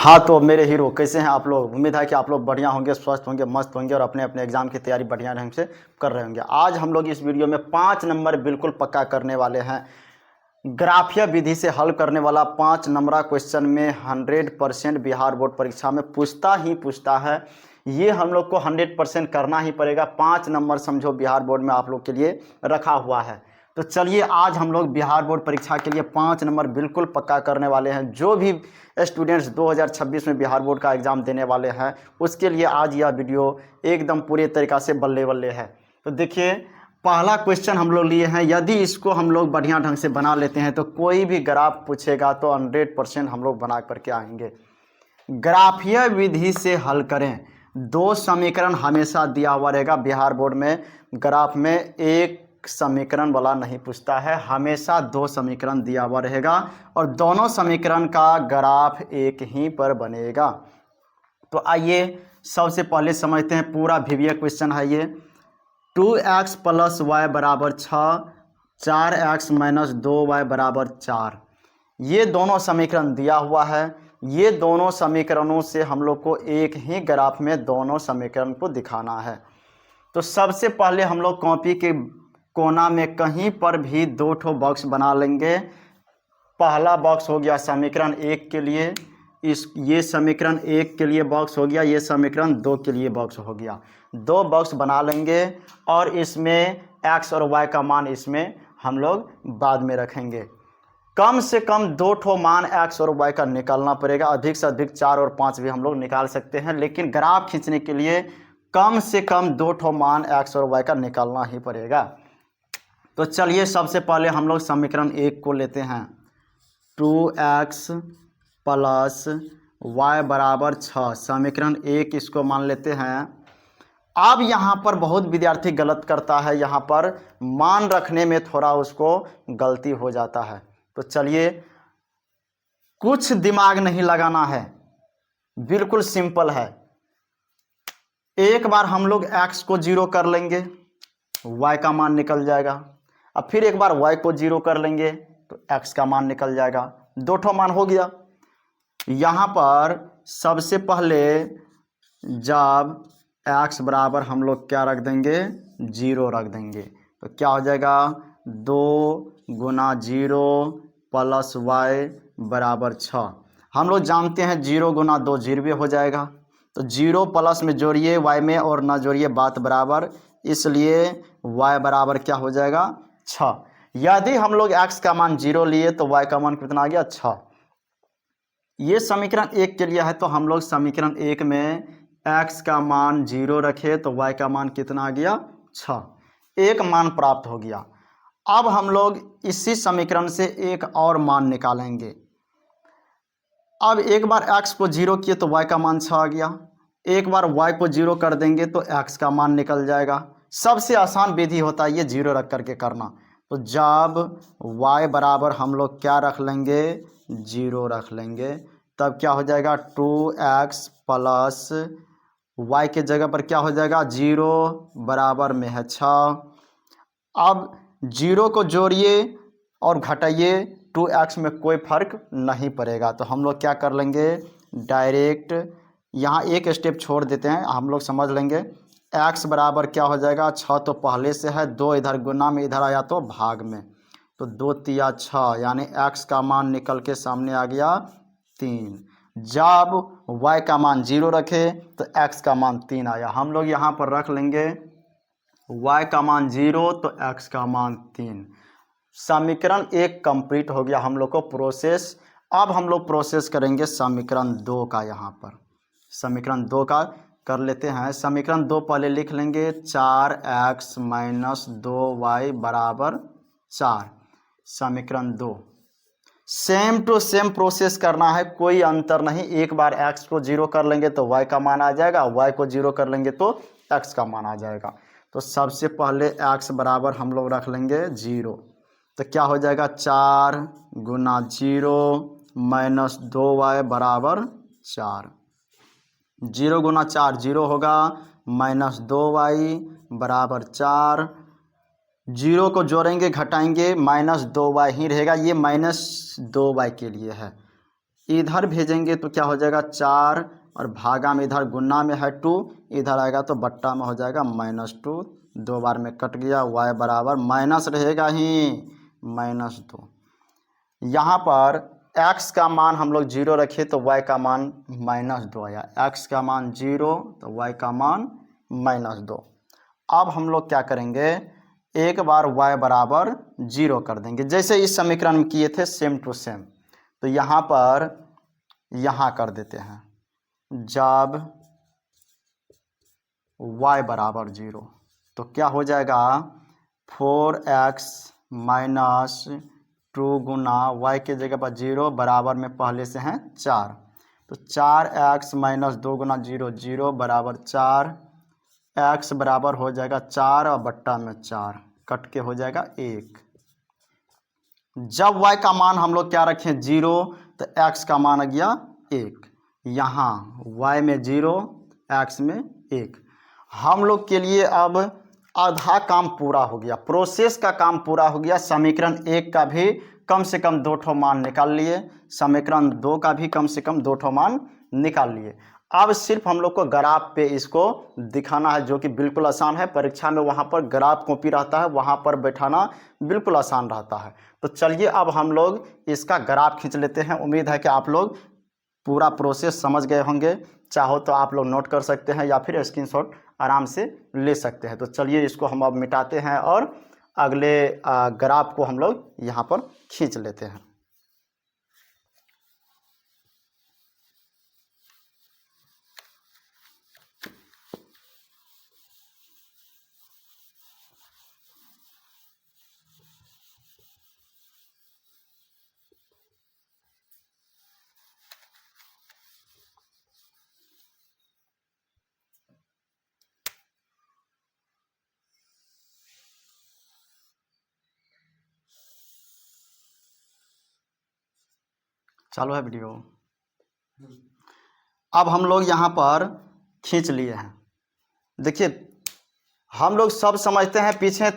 हाँ तो मेरे हीरो कैसे हैं आप लोग। उम्मीद है कि आप लोग बढ़िया होंगे, स्वस्थ होंगे, मस्त होंगे और अपने अपने एग्जाम की तैयारी बढ़िया ढंग से कर रहे होंगे। आज हम लोग इस वीडियो में 5 नंबर बिल्कुल पक्का करने वाले हैं। ग्राफीय विधि से हल करने वाला 5 नंबरा क्वेश्चन में 100% बिहार बोर्ड परीक्षा में पूछता ही पूछता है। ये हम लोग को 100% करना ही पड़ेगा। 5 नंबर समझो बिहार बोर्ड में आप लोग के लिए रखा हुआ है। तो चलिए आज हम लोग बिहार बोर्ड परीक्षा के लिए 5 नंबर बिल्कुल पक्का करने वाले हैं। जो भी स्टूडेंट्स 2026 में बिहार बोर्ड का एग्ज़ाम देने वाले हैं उसके लिए आज यह वीडियो एकदम पूरे तरीक़ा से बल्ले बल्ले है। तो देखिए पहला क्वेश्चन हम लोग लिए हैं। यदि इसको हम लोग बढ़िया ढंग से बना लेते हैं तो कोई भी ग्राफ पूछेगा तो 100% हम लोग बना करके आएंगे। ग्राफीय विधि से हल करें। 2 समीकरण हमेशा दिया हुआ रहेगा बिहार बोर्ड में। ग्राफ में एक समीकरण वाला नहीं पूछता है, हमेशा 2 समीकरण दिया हुआ रहेगा और दोनों समीकरण का ग्राफ एक ही पर बनेगा। तो आइए सबसे पहले समझते हैं। पूरा वीवीए क्वेश्चन है ये। 2x + y = 6, 4x - 2y = 4। ये दोनों समीकरण दिया हुआ है। ये दोनों समीकरणों से हम लोग को एक ही ग्राफ में दोनों समीकरण को दिखाना है। तो सबसे पहले हम लोग कॉपी के कोना में कहीं पर भी 2 ठो बॉक्स बना लेंगे। पहला बॉक्स हो गया समीकरण 1 के लिए, ये समीकरण 1 के लिए बॉक्स हो गया, ये समीकरण 2 के लिए बॉक्स हो गया। 2 बॉक्स बना लेंगे और इसमें x और y का मान इसमें हम लोग बाद में रखेंगे। कम से कम 2 ठो मान x और y का निकालना पड़ेगा। अधिक से अधिक 4 और 5 भी हम लोग निकाल सकते हैं, लेकिन ग्राफ खींचने के लिए कम से कम 2 ठो मान x और y का निकालना ही पड़ेगा। तो चलिए सबसे पहले हम लोग समीकरण 1 को लेते हैं। 2x + y = 6, समीकरण 1 इसको मान लेते हैं। अब यहाँ पर बहुत विद्यार्थी गलत करता है, यहाँ पर मान रखने में थोड़ा उसको गलती हो जाता है। तो चलिए कुछ दिमाग नहीं लगाना है, बिल्कुल सिंपल है। एक बार हम लोग x को 0 कर लेंगे, y का मान निकल जाएगा। अब फिर एक बार y को 0 कर लेंगे तो x का मान निकल जाएगा। 2 ठो मान हो गया। यहाँ पर सबसे पहले जब x बराबर हम लोग क्या रख देंगे, 0 रख देंगे, तो क्या हो जाएगा 2 × 0 + y = 6। हम लोग जानते हैं 0 × 2 0 हो जाएगा। तो 0 प्लस में जोड़िए y में और ना जोड़िए, बात बराबर, इसलिए y बराबर क्या हो जाएगा 6। यदि हम लोग x का मान 0 लिए तो y का मान कितना आ गया 6। ये समीकरण 1 के लिए है, तो हम लोग समीकरण 1 में x का मान 0 रखे तो y का मान कितना आ गया 6। एक मान प्राप्त हो गया। अब हम लोग इसी समीकरण से एक और मान निकालेंगे। अब एक बार x को 0 किए तो y का मान 6 आ गया। एक बार y को 0 कर देंगे तो x का मान निकल जाएगा। सबसे आसान विधि होता है ये 0 रख करके करना। तो जब y बराबर हम लोग क्या रख लेंगे, 0 रख लेंगे, तब क्या हो जाएगा 2x + y के जगह पर क्या हो जाएगा 0 बराबर में है 6। अब 0 को जोड़िए और घटाइए, 2x में कोई फर्क नहीं पड़ेगा। तो हम लोग क्या कर लेंगे, डायरेक्ट यहाँ एक स्टेप छोड़ देते हैं, हम लोग समझ लेंगे। x बराबर क्या हो जाएगा 6 तो पहले से है, 2 इधर गुना में इधर आया तो भाग में, तो 2 × 3 = 6, यानी x का मान निकल के सामने आ गया 3। जब y का मान 0 रखे तो x का मान 3 आया। हम लोग यहाँ पर रख लेंगे y का मान 0 तो x का मान 3। समीकरण 1 कंप्लीट हो गया हम लोग को प्रोसेस। अब हम लोग प्रोसेस करेंगे समीकरण 2 का। यहाँ पर समीकरण 2 का कर लेते हैं। समीकरण 2 पहले लिख लेंगे, 4x - 2y = 4। समीकरण 2 सेम टू सेम प्रोसेस करना है, कोई अंतर नहीं। एक बार x को 0 कर लेंगे तो y का मान आ जाएगा, y को 0 कर लेंगे तो x का मान आ जाएगा। तो सबसे पहले x बराबर हम लोग रख लेंगे 0, तो क्या हो जाएगा 4 × 0 - 2y = 4। 0 × 4 0 होगा, -2y = 4। 0 को जोड़ेंगे घटाएंगे, -2y ही रहेगा, ये -2y के लिए है। इधर भेजेंगे तो क्या हो जाएगा 4, और भागा में इधर गुना में है 2, इधर आएगा तो बट्टा में हो जाएगा -2, 2 बार में कट गया, y बराबर माइनस रहेगा ही -2। यहाँ पर x का मान हम लोग 0 रखे तो y का मान -2 आया, x का मान 0 तो y का मान -2। अब हम लोग क्या करेंगे, एक बार y बराबर 0 कर देंगे, जैसे इस समीकरण में किए थे सेम टू सेम। तो यहाँ पर यहाँ कर देते हैं, जब y बराबर 0 तो क्या हो जाएगा 4x माइनस 2 गुना y के जगह पर 0 बराबर में पहले से हैं 4, तो 4x माइनस 2 गुना 0 0 बराबर 4, x बराबर हो जाएगा 4 और बट्टा में 4 कट के हो जाएगा 1। जब y का मान हम लोग क्या रखें 0 तो x का मान आ गया 1, यहाँ y में 0 x में 1। हम लोग के लिए अब आधा काम पूरा हो गया, प्रोसेस का काम पूरा हो गया। समीकरण 1 का भी कम से कम 2 ठो मान निकाल लिए, समीकरण 2 का भी कम से कम 2 ठो मान निकाल लिए। अब सिर्फ हम लोग को ग्राफ पे इसको दिखाना है, जो कि बिल्कुल आसान है। परीक्षा में वहाँ पर ग्राफ कॉपी रहता है, वहाँ पर बैठाना बिल्कुल आसान रहता है। तो चलिए अब हम लोग इसका ग्राफ खींच लेते हैं। उम्मीद है कि आप लोग पूरा प्रोसेस समझ गए होंगे। चाहो तो आप लोग नोट कर सकते हैं या फिर स्क्रीनशॉट आराम से ले सकते हैं। तो चलिए इसको हम अब मिटाते हैं और अगले ग्राफ को हम लोग यहाँ पर खींच लेते हैं। चालू है वीडियो। अब हम लोग यहाँ पर खींच लिए हैं। देखिए हम लोग सब समझते हैं, पीछे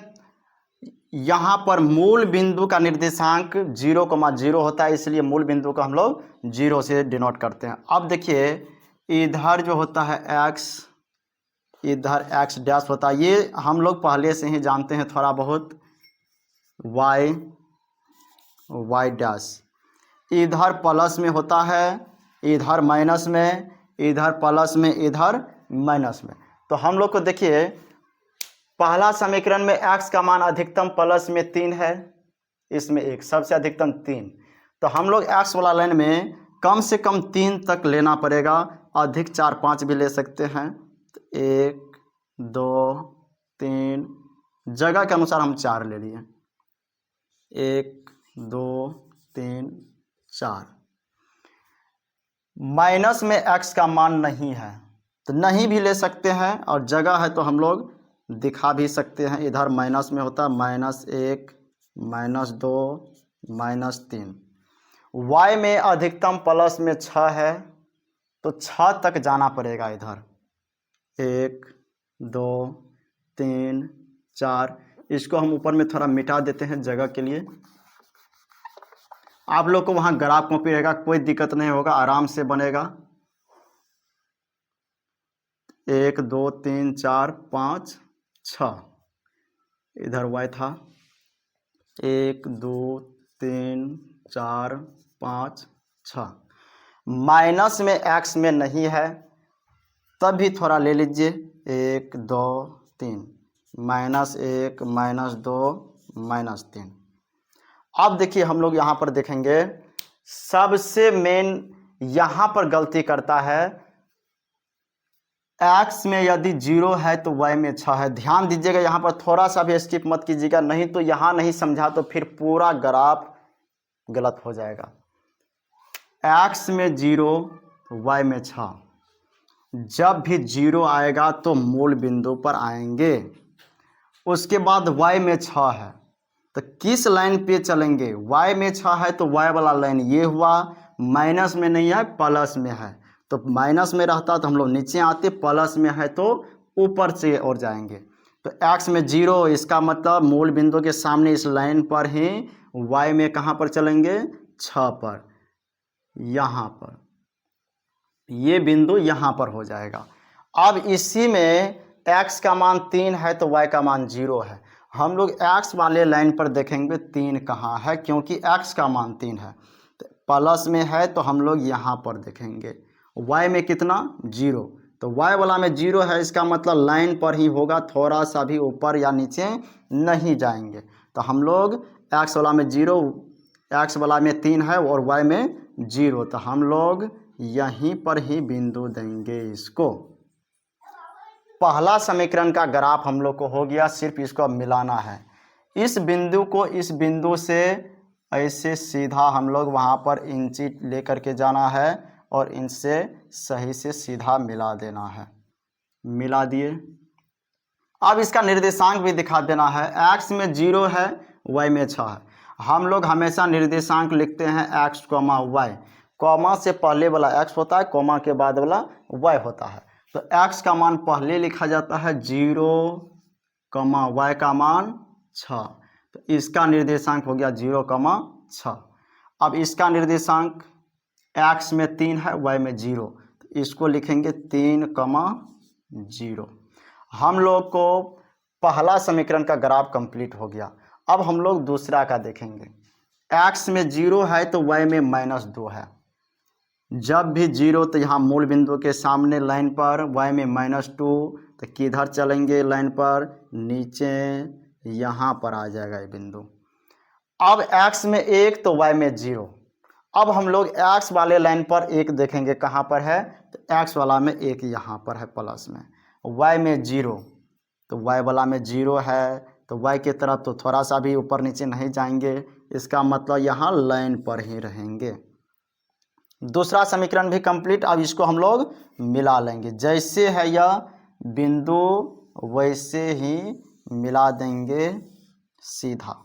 यहाँ पर मूल बिंदु का निर्देशांक 0,0 होता है, इसलिए मूल बिंदु को हम लोग 0 से डिनोट करते हैं। अब देखिए इधर जो होता है x, इधर x डैश होता है, ये हम लोग पहले से ही जानते हैं थोड़ा बहुत, y डैश इधर प्लस में होता है, इधर माइनस में, इधर प्लस में, इधर माइनस में। तो हम लोग को देखिए पहला समीकरण में x का मान अधिकतम प्लस में 3 है, इसमें 1 सबसे अधिकतम 3। तो हम लोग x वाला लाइन में कम से कम 3 तक लेना पड़ेगा, अधिक 4 5 भी ले सकते हैं। तो 1 2 3 जगह के अनुसार हम 4 ले लिए, 1 2 3 4। माइनस में x का मान नहीं है तो नहीं भी ले सकते हैं, और जगह है तो हम लोग दिखा भी सकते हैं। इधर माइनस में होता है -1 -2 -3। y में अधिकतम प्लस में 6 है तो 6 तक जाना पड़ेगा। इधर 1 2 3 4, इसको हम ऊपर में थोड़ा मिटा देते हैं जगह के लिए। आप लोग को वहाँ ग्राफ कॉपी रहेगा, कोई दिक्कत नहीं होगा, आराम से बनेगा। 1 2 3 4 5 6, इधर y था 1 2 3 4 5 6। माइनस में x में नहीं है तब भी थोड़ा ले लीजिए, 1 2 3 -1 -2 -3। अब देखिए हम लोग यहाँ पर देखेंगे सबसे मेन यहाँ पर गलती करता है, x में यदि 0 है तो y में 6 है। ध्यान दीजिएगा, यहाँ पर थोड़ा सा भी स्किप मत कीजिएगा, नहीं तो यहाँ नहीं समझा तो फिर पूरा ग्राफ गलत हो जाएगा। x में 0 y में 6, जब भी 0 आएगा तो मूल बिंदु पर आएंगे। उसके बाद y में 6 है तो किस लाइन पे चलेंगे, y में 6 है तो y वाला लाइन ये हुआ, माइनस में नहीं है प्लस में है, तो माइनस में रहता तो हम लोग नीचे आते, प्लस में है तो ऊपर से और जाएंगे। तो x में 0, इसका मतलब मूल बिंदु के सामने इस लाइन पर ही y में कहाँ पर चलेंगे 6 पर। यहाँ पर, ये बिंदु यहाँ पर हो जाएगा। अब इसी में x का मान 3 है तो y का मान 0 है। हम लोग x वाले लाइन पर देखेंगे 3 कहाँ है, क्योंकि x का मान 3 है, तो प्लस में है तो हम लोग यहाँ पर देखेंगे। y में कितना 0, तो y वाला में 0 है, इसका मतलब लाइन पर ही होगा, थोड़ा सा भी ऊपर या नीचे नहीं जाएंगे। तो हम लोग x वाला में 0, x वाला में 3 है और y में 0, तो हम लोग यहीं पर ही बिंदु देंगे इसको। पहला समीकरण का ग्राफ हम लोग को हो गया, सिर्फ इसको अब मिलाना है। इस बिंदु को इस बिंदु से ऐसे सीधा हम लोग वहाँ पर इंची लेकर के जाना है और इनसे सही से सीधा मिला देना है। मिला दिए। अब इसका निर्देशांक भी दिखा देना है। x में 0 है, y में 6 है। हम लोग हमेशा निर्देशांक लिखते हैं x, y। कॉमा से पहले वाला x होता है, कॉमा के बाद वाला y होता है। तो x का मान पहले लिखा जाता है 0, y का मान 6, तो इसका निर्देशांक हो गया 0, 6। अब इसका निर्देशांक x में 3 है, y में 0, तो इसको लिखेंगे 3, 0। हम लोग को पहला समीकरण का ग्राफ कंप्लीट हो गया। अब हम लोग दूसरा का देखेंगे। x में 0 है तो y में -2 है। जब भी 0 तो यहाँ मूल बिंदु के सामने लाइन पर, y में -2 तो किधर चलेंगे लाइन पर, नीचे यहाँ पर आ जाएगा ये बिंदु। अब x में 1 तो y में 0। अब हम लोग x वाले लाइन पर 1 देखेंगे, कहाँ पर है, तो x वाला में 1 यहाँ पर है प्लस में। y में 0 तो y वाला में 0 है, तो y के तरफ तो थोड़ा सा भी ऊपर नीचे नहीं जाएंगे, इसका मतलब यहाँ लाइन पर ही रहेंगे। दूसरा समीकरण भी कंप्लीट। अब इसको हम लोग मिला लेंगे, जैसे है यह बिंदु वैसे ही मिला देंगे सीधा।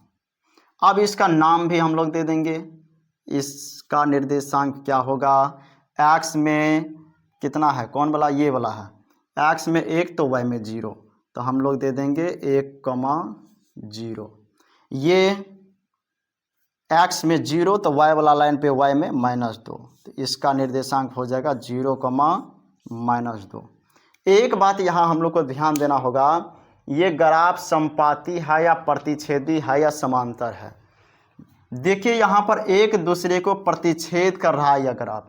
अब इसका नाम भी हम लोग दे देंगे। इसका निर्देशांक क्या होगा, x में कितना है, कौन वाला, ये वाला है, x में 1 तो y में 0, तो हम लोग दे देंगे 1, 0। ये x में 0 तो y वाला लाइन पे y में -2, तो इसका निर्देशांक हो जाएगा 0, -2। एक बात यहाँ हम लोग को ध्यान देना होगा, ये ग्राफ समपाती है या प्रतिच्छेदी है या समांतर है। देखिए यहाँ पर एक दूसरे को प्रतिच्छेद कर रहा है यह ग्राफ,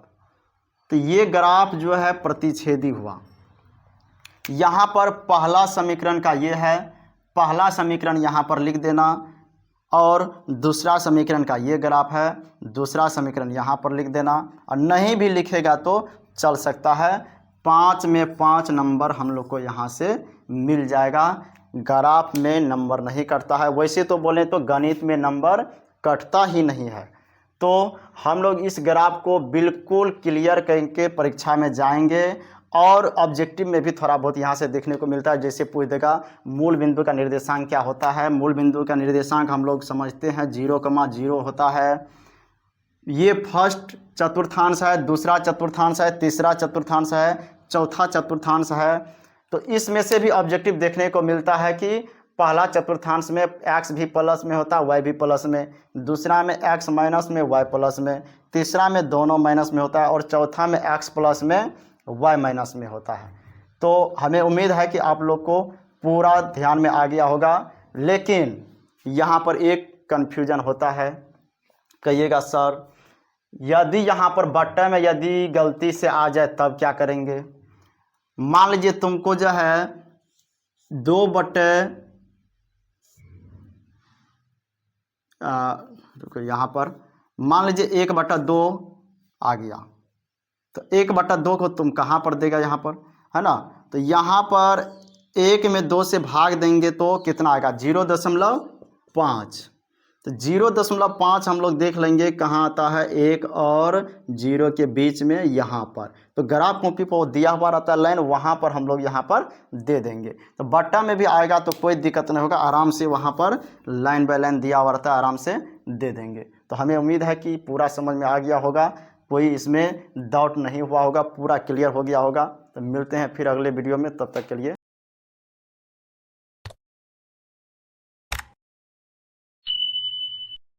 तो ये ग्राफ जो है प्रतिच्छेदी हुआ। यहाँ पर पहला समीकरण का ये है, पहला समीकरण यहाँ पर लिख देना, और दूसरा समीकरण का ये ग्राफ है, दूसरा समीकरण यहाँ पर लिख देना। और नहीं भी लिखेगा तो चल सकता है, 5 में 5 नंबर हम लोग को यहाँ से मिल जाएगा। ग्राफ में नंबर नहीं कटता है, वैसे तो बोलें तो गणित में नंबर कटता ही नहीं है। तो हम लोग इस ग्राफ को बिल्कुल क्लियर करके परीक्षा में जाएंगे, और ऑब्जेक्टिव में भी थोड़ा बहुत यहाँ से देखने को मिलता है। जैसे पूछ देगा मूल बिंदु का निर्देशांक क्या होता है, मूल बिंदु का निर्देशांक हम लोग समझते हैं 0, 0 होता है। ये फर्स्ट चतुर्थांश है, दूसरा चतुर्थांश है, तीसरा चतुर्थांश है, चौथा चतुर्थांश है। तो इसमें से भी ऑब्जेक्टिव देखने को मिलता है कि पहला चतुर्थांश में x भी प्लस में होता है, y भी प्लस में, दूसरा में x माइनस में, y प्लस में, तीसरा में दोनों माइनस में होता है, और चौथा में x प्लस में y माइनस में होता है। तो हमें उम्मीद है कि आप लोग को पूरा ध्यान में आ गया होगा। लेकिन यहाँ पर एक कन्फ्यूजन होता है, कहिएगा सर यदि यहाँ पर बट्टे में यदि गलती से आ जाए तब क्या करेंगे। मान लीजिए तुमको जो है 2 बट्टे रुको, यहाँ पर मान लीजिए 1/2 आ गया, तो 1/2 को तुम कहाँ पर देगा, यहाँ पर है ना। तो यहाँ पर 1 में 2 से भाग देंगे तो कितना आएगा, 0.5। तो 0.5 हम लोग देख लेंगे कहाँ आता है, 1 और 0 के बीच में यहाँ पर। तो ग्राफ कॉपी पर दिया हुआ रहता है लाइन, वहाँ पर हम लोग यहाँ पर दे देंगे। तो बट्टा में भी आएगा तो कोई दिक्कत नहीं होगा, आराम से वहाँ पर लाइन बाय लाइन दिया हुआ रहता है, आराम से दे देंगे। तो हमें उम्मीद है कि पूरा समझ में आ गया होगा, कोई इसमें डाउट नहीं हुआ होगा, पूरा क्लियर हो गया होगा। तो मिलते हैं फिर अगले वीडियो में, तब तक के लिए।